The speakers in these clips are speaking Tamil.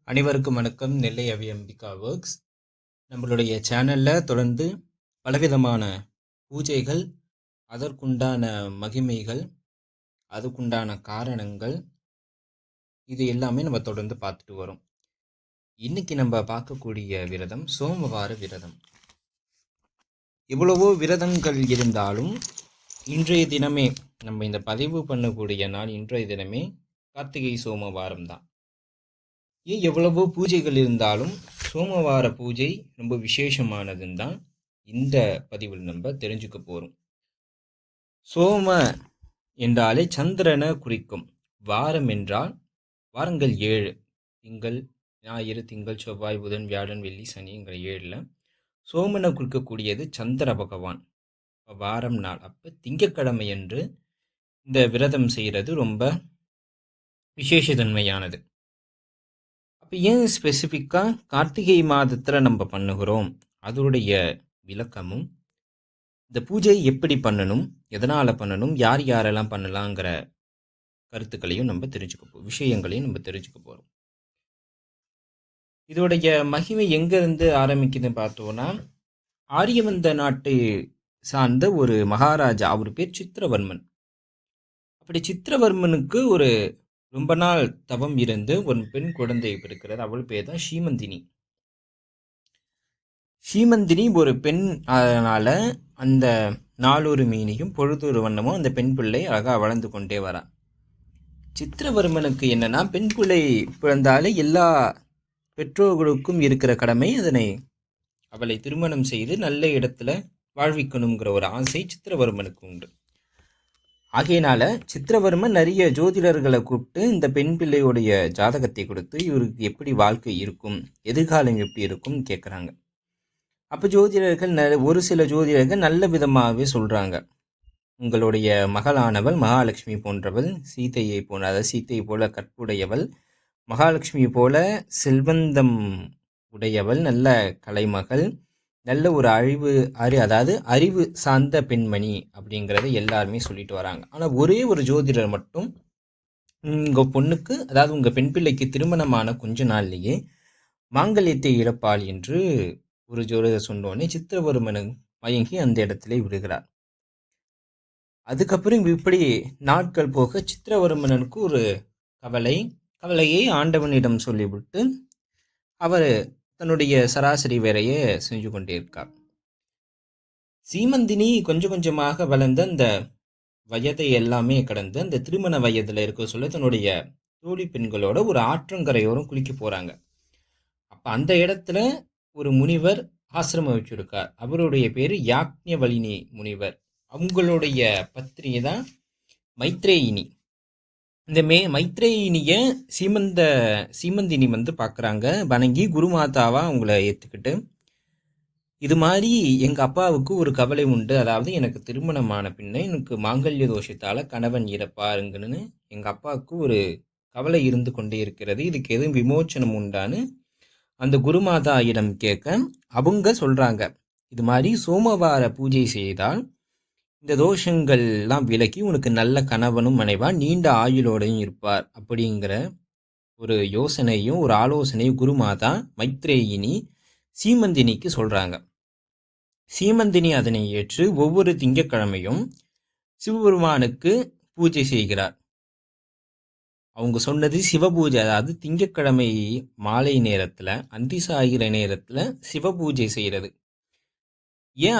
அனைவருக்கும் வணக்கம். நெல்லை அம்பிகா ஒர்க்ஸ். நம்மளுடைய சேனலில் தொடர்ந்து பலவிதமான பூஜைகள், அதற்குண்டான மகிமைகள், அதுக்குண்டான காரணங்கள், இது எல்லாமே நம்ம தொடர்ந்து பார்த்துட்டு வரோம். இன்னைக்கு நம்ம பார்க்கக்கூடிய விரதம் சோமவார விரதம். எவ்வளவோ விரதங்கள் இருந்தாலும் இன்றைய தினமே நம்ம இந்த பதிவு பண்ணக்கூடிய நாள் இன்றைய தினமே கார்த்திகை சோமவாரம் தான். ஏன் எவ்வளவோ பூஜைகள் இருந்தாலும் சோமவார பூஜை ரொம்ப விசேஷமானதுன்னு தான் இந்த பதிவில் நம்ம தெரிஞ்சுக்க போகிறோம். சோம என்றாலே சந்திரனை குறிக்கும். வாரம் என்றால் வாரங்கள் 7: திங்கள், ஞாயிறு, திங்கள், செவ்வாய், புதன், வியாழன், வெள்ளி, சனிங்கிற 7ல் சோமனை குறிக்கக்கூடியது சந்திர பகவான். வாரம் நாள் அப்போ திங்கக்கிழமை என்று இந்த விரதம் செய்கிறது ரொம்ப விசேஷத்தன்மையானது. அப்போ ஏன் ஸ்பெசிஃபிக்காக கார்த்திகை மாதத்தில் நம்ம பண்ணுகிறோம், அதோடைய விளக்கமும், இந்த பூஜை எப்படி பண்ணணும், எதனால் பண்ணணும், யார் யாரெல்லாம் பண்ணலாங்கிற கருத்துக்களையும் நம்ம விஷயங்களையும் நம்ம தெரிஞ்சுக்க போகிறோம். இதோடைய மகிமை எங்கேருந்து ஆரம்பிக்குதுன்னு பார்த்தோன்னா, ஆரியவந்த நாட்டை சார்ந்த ஒரு மகாராஜா, அவர் பேர் சித்திரவர்மன். அப்படி சித்திரவர்மனுக்கு ஒரு ரொம்ப நாள் தவம் இருந்து ஒரு பெண் குழந்தை பிறக்கிறார். அவள் பேர் தான் ஸ்ரீமந்தினி. ஸ்ரீமந்தினி ஒரு பெண், அதனால அந்த நாளொரு மீனியும் பொழுதொரு வண்ணமும் அந்த பெண் பிள்ளை அழகாக வளர்ந்து கொண்டே வரா. சித்திரவர்மனுக்கு என்னன்னா, பெண் பிள்ளை பிறந்தாலே எல்லா பெற்றோர்களுக்கும் இருக்கிற கடமை அதனை அவளை திருமணம் செய்து நல்ல இடத்துல வாழ்விக்கணுங்கிற ஒரு ஆசை சித்திரவர்மனுக்கு உண்டு. ஆகையினால சித்திரவர்மன் நிறைய ஜோதிடர்களை கூப்பிட்டு இந்த பெண் பிள்ளையுடைய ஜாதகத்தை கொடுத்து இவருக்கு எப்படி வாழ்க்கை இருக்கும், எதிர்காலம் எப்படி இருக்கும் கேட்குறாங்க. அப்போ ஜோதிடர்கள் ஒரு சில ஜோதிடர்கள் நல்ல விதமாகவே சொல்கிறாங்க, உங்களுடைய மகளானவள் மகாலட்சுமி போன்றவள், சீதையை போல கற்புடையவள், மகாலட்சுமி போல செல்வந்தம் உடையவள், நல்ல கலைமகள், நல்ல ஒரு அறிவு சார்ந்த பெண்மணி அப்படிங்கிறத எல்லாருமே சொல்லிட்டு வராங்க. ஆனால் ஒரே ஒரு ஜோதிடர் மட்டும் உங்கள் பொண்ணுக்கு, அதாவது உங்கள் பெண் பிள்ளைக்கு திருமணமான கொஞ்ச நாள்லேயே மாங்கல்யத்தை இழப்பாள் என்று ஒரு ஜோதிடர் சொன்னோடனே சித்திரவர்மன் மயங்கி அந்த இடத்துல விடுகிறார். அதுக்கப்புறம் இப்படி நாட்கள் போக சித்திரவர்மனுக்கு ஒரு கவலையை ஆண்டவனிடம் சொல்லிவிட்டு அவர் தன்னுடைய சராசரி வேலையை செஞ்சு கொண்டே இருக்கார். சீமந்தினி கொஞ்சம் கொஞ்சமாக வளர்ந்த அந்த வயதை எல்லாமே கடந்து அந்த திருமண வயதில் இருக்க சொல்ல தன்னுடைய தோழி பெண்களோட ஒரு ஆற்றங்கரையோரம் குளிக்க போகிறாங்க. அப்போ அந்த இடத்துல ஒரு முனிவர் ஆசிரமம் வச்சிருக்கார். அவருடைய பேர் யாக்ஞவல்லினி முனிவர். அவங்களுடைய பத்னி தான் மைத்ரேயினி. இந்த மைத்ரேயினியை சீமந்தினி பார்க்குறாங்க, வணங்கி குருமாதாவாக அவங்கள ஏற்றுக்கிட்டு, இது மாதிரி எங்கள் அப்பாவுக்கு ஒரு கவலை உண்டு, அதாவது எனக்கு திருமணமான பின்ன எனக்கு மாங்கல்ய தோஷத்தால் கணவன் இறப்பாருங்கன்னு எங்கள் அப்பாவுக்கு ஒரு கவலை இருந்து கொண்டே இருக்கிறது, இதுக்கு எதுவும் விமோச்சனம் உண்டான்னு அந்த குருமாதாயிடம் கேட்க அவங்க சொல்கிறாங்க, இது மாதிரி சோமவார பூஜை செய்தால் இந்த தோஷங்கள்லாம் விலக்கி உனக்கு நல்ல கணவனும் மனைவா நீண்ட ஆயுளோடையும் இருப்பார் அப்படிங்கிற ஒரு யோசனையும் ஒரு ஆலோசனையும் குருமாதா மைத்ரேயினி சீமந்தினிக்கு சொல்கிறாங்க. சீமந்தினி அதனை ஏற்று ஒவ்வொரு திங்கட்கிழமையும் சிவபெருமானுக்கு பூஜை செய்கிறார். அவங்க சொன்னது சிவபூஜை, அதாவது திங்கட்கிழமை மாலை நேரத்தில் அந்தி சாகிற நேரத்தில் சிவபூஜை செய்கிறது. ஏன்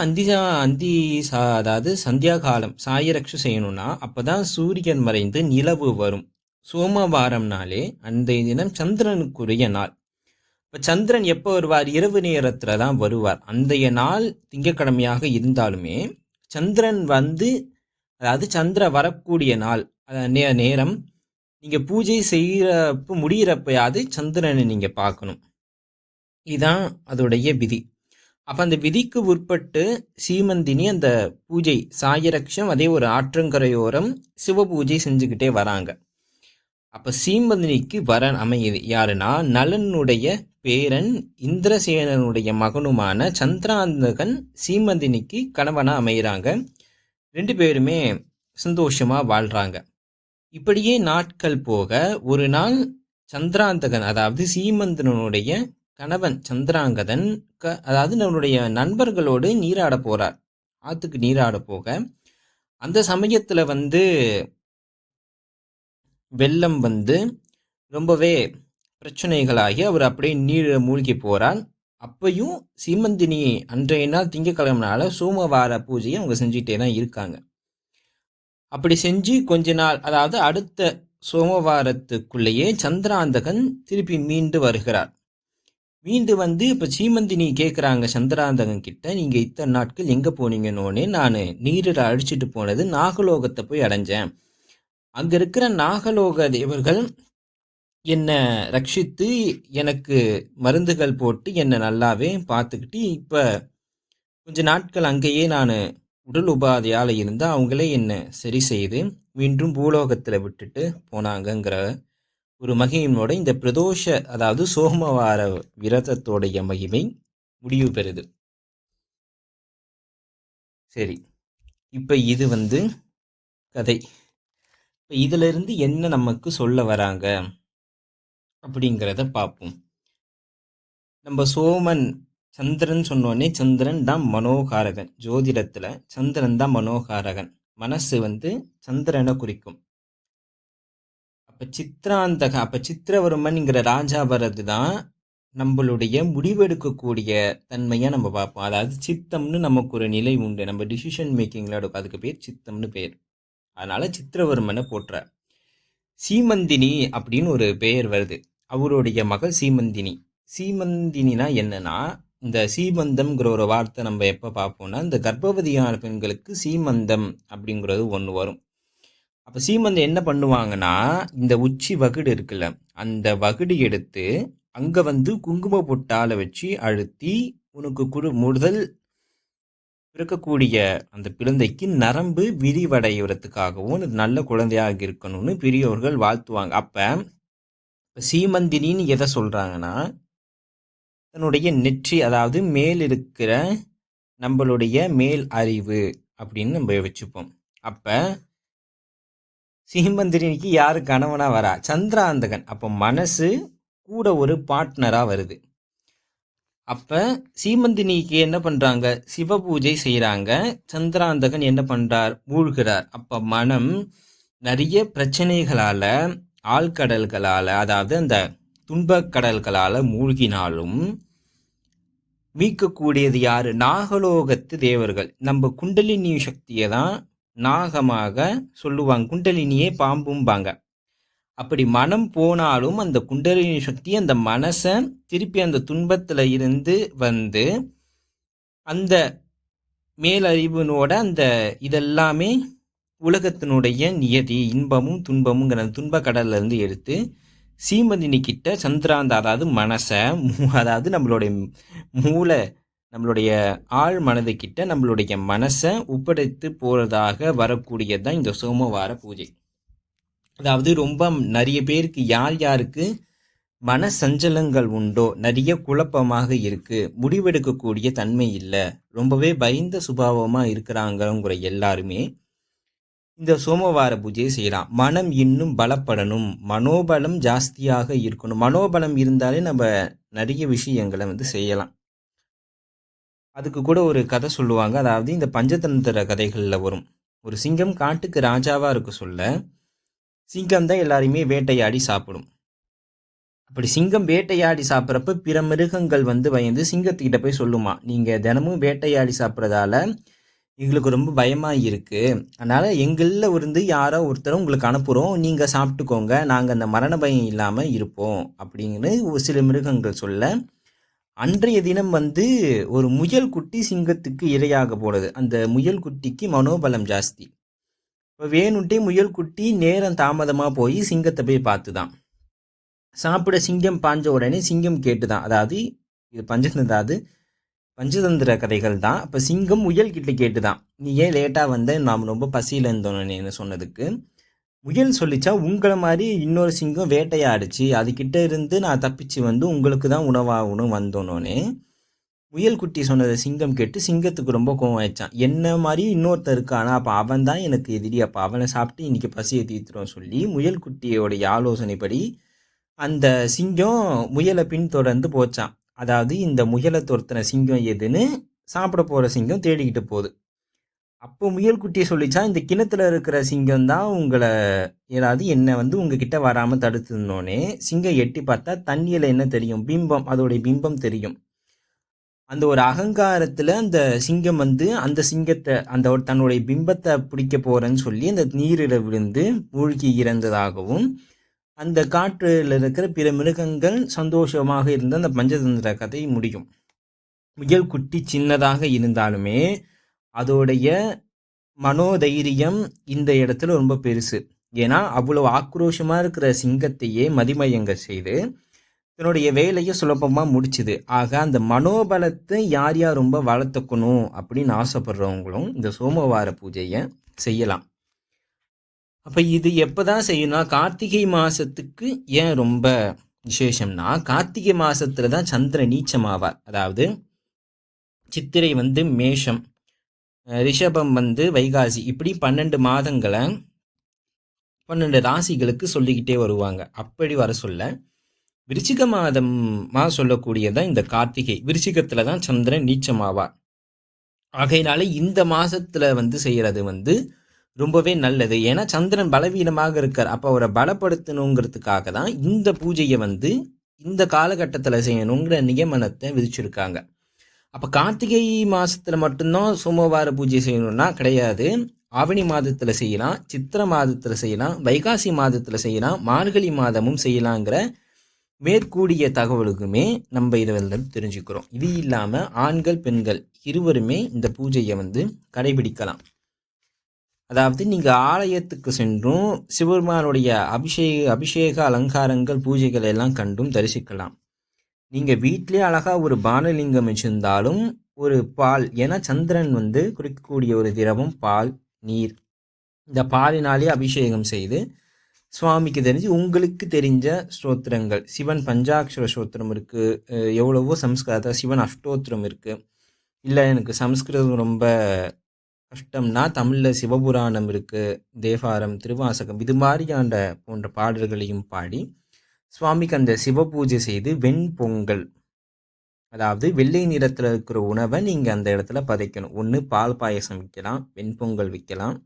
அதாவது சந்தியா காலம் சாயரக்ஷு செய்யணும்னா அப்போதான் சூரியன் மறைந்து நிலவு வரும். சோமவாரம்னாலே அந்த தினம் சந்திரனுக்குரிய நாள். இப்போ சந்திரன் எப்போ வருவார்? இரவு நேரத்தில் தான் வருவார். அந்தைய நாள் திங்கக்கிழமையாக இருந்தாலுமே சந்திரன் அதாவது சந்திர வரக்கூடிய நாள் நேரம் நீங்கள் பூஜை செய்கிறப்ப முடிகிறப்பயாவது சந்திரனை நீங்கள் பார்க்கணும். இதுதான் அதோடைய விதி. அப்போ அந்த விதிக்கு உட்பட்டு சீமந்தினி அந்த பூஜை சாயரக்ஷம் அதே ஒரு ஆற்றங்கரையோரம் சிவபூஜை செஞ்சுக்கிட்டே வராங்க. அப்போ சீமந்தினிக்கு வரன் அமையுது யாருன்னா, நலனுடைய பேரன் இந்திரசேனனுடைய மகனுமான சந்திராந்தகன் சீமந்தினிக்கு கணவனாக அமைகிறாங்க. 2 பேருமே சந்தோஷமாக வாழ்கிறாங்க. இப்படியே நாட்கள் போக ஒரு நாள் சந்திராந்தகன் அதாவது சீமந்தனுடைய கணவன் சந்திராங்கதன் அதாவது நம்மளுடைய நண்பர்களோடு நீராட போறார். ஆத்துக்கு நீராட போக அந்த சமயத்துல வெள்ளம் ரொம்பவே பிரச்சனைகளாகி அவர் அப்படியே நீர் மூழ்கி போறார். அப்பையும் சீமந்தினி அன்றைய நாள் திங்கக்கிழமைனால சோமவார பூஜையை அவங்க செஞ்சுட்டே தான் இருக்காங்க. அப்படி செஞ்சு கொஞ்ச நாள், அதாவது அடுத்த சோமவாரத்துக்குள்ளேயே சந்திராந்தகன் திருப்பி மீண்டு வருகிறார். மீண்டு இப்போ சீமந்தினி கேட்குறாங்க சந்திராந்தகன் கிட்ட, நீங்கள் இத்தனை நாட்கள் எங்கே போனீங்கன்னொன்னே, நான் நீரில் அழிச்சிட்டு போனது நாகலோகத்தை போய் அடைஞ்சேன். அங்கே இருக்கிற நாகலோக தேவர்கள் என்னை ரட்சித்து எனக்கு மருந்துகள் போட்டு என்னை நல்லாவே பார்த்துக்கிட்டு இப்போ கொஞ்ச நாட்கள் அங்கேயே நான் உடல் உபாதையால் இருந்தால் அவங்களே என்னை சரி செய்து மீண்டும் பூலோகத்தில் விட்டுட்டு போனாங்கங்கிற ஒரு மகிமையோட இந்த பிரதோஷ அதாவது சோமவார விரதத்தோடைய மகிமை முடிவு பெறுது. சரி, இப்போ இது கதை. இப்போ இதுல இருந்து என்ன நமக்கு சொல்ல வராங்க அப்படிங்கிறத பார்ப்போம். நம்ம சோமன் சந்திரன் சொன்னோடனே சந்திரன் தான் மனோகாரகன். ஜோதிடத்துல சந்திரன் தான் மனோகாரகன். மனசு சந்திரனை குறிக்கும். அப்ப சித்திரவர்மன்ங்கிற ராஜா வர்றது தான் நம்மளுடைய முடிவெடுக்கக்கூடிய தன்மையை நம்ம பார்ப்போம். அதாவது சித்தம்னு நமக்கு ஒரு நிலை உண்டு. நம்ம டிசிஷன் மேக்கிங்ல அதுக்கு பேர் சித்தம்னு பேர். அதனால சித்திரவர்மனை போற்ற. சீமந்தினி அப்படின்னு ஒரு பெயர் வருது. அவருடைய மகள் சீமந்தினி. சீமந்தினா என்னன்னா, இந்த சீமந்தம்ங்கிற ஒரு வார்த்தை நம்ம எப்போ பார்ப்போம்னா, இந்த கர்ப்பவதியான பெண்களுக்கு சீமந்தம் அப்படிங்கிறது ஒன்று வரும். அப்போ சீமந்தம் என்ன பண்ணுவாங்கன்னா, இந்த உச்சி வகுடு இருக்குல்ல, அந்த வகுடு எடுத்து அங்கே குங்கும பொட்டால வச்சு அழுத்தி உனக்கு முதல் பிறக்கக்கூடிய அந்த குழந்தைக்கு நரம்பு விரிவடைகிறதுக்காகவும் நல்ல குழந்தையாக இருக்கணும்னு பெரியவர்கள் வாழ்த்துவாங்க. அப்போ சீமந்தினின்னு எதை சொல்கிறாங்கன்னா, தன்னுடைய நெற்றி அதாவது மேல் இருக்கிற நம்மளுடைய மேல் அறிவு அப்படின்னு நம்ம வச்சுப்போம். அப்போ சீமந்திரிக்கு யாரு கணவனா வரா? சந்திராந்தகன். அப்போ மனசு கூட ஒரு பார்ட்னரா வருது. அப்ப சீமந்தினிக்கு என்ன பண்றாங்க? சிவ பூஜை செய்யறாங்க. சந்திராந்தகன் என்ன பண்றார்? மூழ்கிறார். அப்ப மனம் நிறைய பிரச்சனைகளால, ஆழ்கடல்களால, அதாவது அந்த துன்பக் கடல்களால மூழ்கினாலும் மீட்கக்கூடியது யாரு? நாகலோகத்து தேவர்கள். நம்ம குண்டலினி சக்தியை தான் நாகமாக சொல்லுவாங்க. குண்டலினியே பாம்பும்பாங்க. அப்படி மனம் போனாலும் அந்த குண்டலினி சக்தி அந்த மனசை திருப்பி அந்த துன்பத்துல இருந்து அந்த மேலறிவினோட அந்த இதெல்லாமே உலகத்தினுடைய நியதி, இன்பமும் துன்பமுங்கிற துன்ப கடல்ல இருந்து எடுத்து சீமந்தினி கிட்ட சந்திராந்த அதாவது மனசை, அதாவது நம்மளுடைய மூளை, நம்மளுடைய ஆழ் மனது கிட்ட நம்மளுடைய மனசை ஒப்படைத்து போறதாக வரக்கூடியதுதான் இந்த சோமவார பூஜை. அதாவது ரொம்ப நிறைய பேருக்கு யாருக்கு மன சஞ்சலங்கள் உண்டோ, நிறைய குழப்பமாக இருக்கு, முடிவெடுக்கக்கூடிய தன்மை இல்லை, ரொம்பவே பயந்த சுபாவமா இருக்கிறாங்கிற எல்லாருமே இந்த சோமவார பூஜையை செய்யலாம். மனம் இன்னும் பலப்படணும், மனோபலம் ஜாஸ்தியாக இருக்கணும். மனோபலம் இருந்தாலே நம்ம நிறைய விஷயங்களை செய்யலாம். அதுக்கு கூட ஒரு கதை சொல்லுவாங்க. அதாவது இந்த பஞ்சதந்திர கதைகளில் வரும். ஒரு சிங்கம் காட்டுக்கு ராஜாவா இருக்க சொல்ல, சிங்கம் தான் எல்லாரையுமே வேட்டையாடி சாப்பிடும். அப்படி சிங்கம் வேட்டையாடி சாப்பிட்றப்ப பிற மிருகங்கள் பயந்து சிங்கத்துக்கிட்ட போய் சொல்லுமா, நீங்கள் தினமும் வேட்டையாடி சாப்பிட்றதால எங்களுக்கு ரொம்ப பயமாக இருக்குது, அதனால் எங்களில் யாரோ ஒருத்தர் உங்களுக்கு அனுப்புகிறோம், நீங்கள் சாப்பிட்டுக்கோங்க, நாங்கள் அந்த மரண பயம் இல்லாமல் இருப்போம் அப்படின்னு ஒரு சில மிருகங்கள் சொல்ல, அன்றைய தினம் ஒரு முயல் குட்டி சிங்கத்துக்கு இரையாக போடுது. அந்த முயல் குட்டிக்கு மனோபலம் ஜாஸ்தி. இப்போ வேணுன்ட்டே முயல் குட்டி நேரம் தாமதமாக போய் சிங்கத்தை போய் பார்த்துதான். சாப்பிட சிங்கம் பாஞ்ச உடனே சிங்கம் கேட்டுதான். அதாவது இது பஞ்சதந்திர கதைகள் தான். அப்போ சிங்கம் முயல் கிட்ட கேட்டுதான், நீ ஏன் லேட்டாக வந்த, நாம் ரொம்ப பசியில் இருந்தோன்னு சொன்னதுக்கு முயல் சொல்லிச்சா, உங்களை மாதிரி இன்னொரு சிங்கம் வேட்டையாடிச்சு, அதுக்கிட்ட இருந்து நான் தப்பிச்சு உங்களுக்கு தான் உணவாகணும் வந்தோன்னே முயல் குட்டி சொன்னதை சிங்கம் கேட்டு சிங்கத்துக்கு ரொம்ப கோவம் ஆயிடுச்சான். என்ன மாதிரி இன்னொருத்தர் இருக்கானா, அப்போ அவன் தான் எனக்கு எதிரி, அப்போ அவனை சாப்பிட்டு இன்னைக்கு பசியை தீர்த்துரும் சொல்லி முயல் குட்டியோடைய ஆலோசனைப்படி அந்த சிங்கம் முயலை பின்தொடர்ந்து போச்சான். அதாவது இந்த முயலை துரத்துன சிங்கம் எதுன்னு சாப்பிட போகிற சிங்கம் தேடிக்கிட்டு போகுது. அப்போ முயல் குட்டியை சொல்லிச்சான், இந்த கிணத்துல இருக்கிற சிங்கம் தான் உங்களை ஏதாவது என்னை உங்ககிட்ட வராமல் தடுத்துனோடனே சிங்கம் எட்டி பார்த்தா தண்ணியில் என்ன தெரியும்? பிம்பம், அதோடைய பிம்பம் தெரியும். அந்த ஒரு அகங்காரத்தில் அந்த சிங்கம் அந்த சிங்கத்தை தன்னுடைய பிம்பத்தை பிடிக்க போகிறேன்னு சொல்லி அந்த நீரில் விழுந்து மூழ்கி இறந்ததாகவும் அந்த காற்றில் இருக்கிற பிற மிருகங்கள் சந்தோஷமாக இருந்த அந்த பஞ்சதந்திர கதை முடியும். முயல் குட்டி சின்னதாக இருந்தாலுமே அதோடைய மனோதைரியம் இந்த இடத்துல ரொம்ப பெருசு. ஏன்னா அவ்வளோ ஆக்ரோஷமாக இருக்கிற சிங்கத்தையே மதிமயங்க செய்து தன்னுடைய வேலையை சுலபமாக முடிச்சுது. ஆக அந்த மனோபலத்தை யார் யார் ரொம்ப வளர்த்துக்கணும் அப்படின்னு ஆசைப்படுறவங்களும் இந்த சோமவார பூஜையை செய்யலாம். அப்போ இது எப்போ தான் செய்யணும்னா, கார்த்திகை மாதத்துக்கு ஏன் ரொம்ப விசேஷம்னா, கார்த்திகை மாதத்தில் தான் சந்திரன் நீச்சமாவார். அதாவது சித்திரை மேஷம், ரிஷபம் வைகாசி, இப்படி 12 மாதங்களை 12 ராசிகளுக்கு சொல்லிக்கிட்டே வருவாங்க. அப்படி வர சொல்ல விருச்சிக மாதமா சொல்லக்கூடியதான் இந்த கார்த்திகை. விருச்சிகத்தில் தான் சந்திரன் நீச்சமாவார். ஆகையினால இந்த மாதத்தில் செய்கிறது ரொம்பவே நல்லது. ஏன்னா சந்திரன் பலவீனமாக இருக்கார். அப்போ அவரை பலப்படுத்தணுங்கிறதுக்காக தான் இந்த பூஜையை இந்த காலகட்டத்தில் செய்யணுங்கிற நியமனத்தை விதிச்சிருக்காங்க. அப்போ கார்த்திகை மாதத்தில் மட்டும்தான் சோமவார பூஜை செய்யணும்னா கிடையாது. ஆவணி மாதத்தில் செய்யலாம், சித்திரை மாதத்தில் செய்யலாம், வைகாசி மாதத்தில் செய்யலாம், மார்கழி மாதமும் செய்யலாங்கிற மேற்கூடிய தகவலுக்குமே நம்ம இதை தெரிஞ்சுக்கிறோம். இது இல்லாமல் ஆண்கள் பெண்கள் இருவருமே இந்த பூஜையை கடைபிடிக்கலாம். அதாவது நீங்கள் ஆலயத்துக்கு சென்றும் சிவபெருமானுடைய அபிஷேக அலங்காரங்கள் பூஜைகள் எல்லாம் கண்டும் தரிசிக்கலாம். நீங்கள் வீட்டிலே அழகாக ஒரு பானலிங்கம் வச்சிருந்தாலும் ஒரு பால், ஏன்னா சந்திரன் குறிக்கக்கூடிய ஒரு திரவம் பால், நீர். இந்த பாலினாலே அபிஷேகம் செய்து சுவாமிக்கு தெரிஞ்சு உங்களுக்கு தெரிஞ்ச ஸ்தோத்திரங்கள், சிவன் பஞ்சாட்சர ஸ்தோத்திரம் இருக்குது, எவ்வளவோ சம்ஸ்கிருத சிவன் அஷ்டோத்திரம் இருக்குது. இல்லை எனக்கு சம்ஸ்கிருதம் ரொம்ப கஷ்டம்னா தமிழில் சிவபுராணம் இருக்குது, தேவாரம், திருவாசகம், இது மாதிரியான போன்ற பாடல்களையும் பாடி சுவாமிக்கு அந்த சிவ பூஜை செய்து வெண்பொங்கல், அதாவது வெள்ளை நிறத்தில் இருக்கிற உணவை நீங்கள் அந்த இடத்துல பதைக்கணும். ஒன்று பால் பாயசம் வைக்கலாம், வெண்பொங்கல் வைக்கலாம்.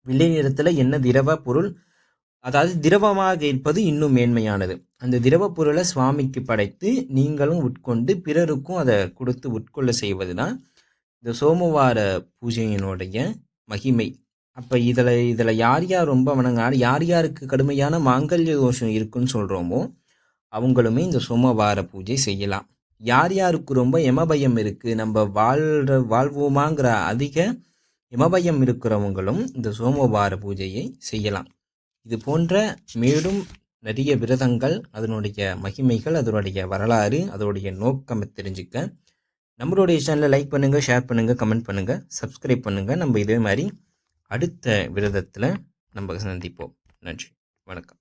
வெள்ளை நிறத்தில் என்ன திரவ பொருள், அதாவது திரவமாக இருப்பது இன்னும் மேன்மையானது. அந்த திரவ பொருளை சுவாமிக்கு படைத்து நீங்களும் உட்கொண்டு பிறருக்கும் அதை கொடுத்து உட்கொள்ள செய்வது தான் இந்த சோமவார பூஜையினுடைய மகிமை. அப்போ இதில் யார் யார் ரொம்ப வணங்கினார், யார் யாருக்கு கடுமையான மாங்கல்ய தோஷம் இருக்குன்னு சொல்கிறோமோ அவங்களுமே இந்த சோமவார பூஜை செய்யலாம். யார் யாருக்கு ரொம்ப யமபயம் இருக்குது, நம்ம வாழ்வோமாங்கிற அதிக யமபயம் இருக்கிறவங்களும் இந்த சோமவார பூஜையை செய்யலாம். இது போன்ற மேலும் நிறைய விரதங்கள், அதனுடைய மகிமைகள், அதனுடைய வரலாறு, அதனுடைய நோக்கம் தெரிஞ்சுக்க நம்மளுடைய சேனலை லைக் பண்ணுங்கள், ஷேர் பண்ணுங்கள், கமெண்ட் பண்ணுங்கள், சப்ஸ்கிரைப் பண்ணுங்கள். நம்ம இதே மாதிரி அடுத்த விரதத்தில் நம்ம சந்திப்போம். நன்றி, வணக்கம்.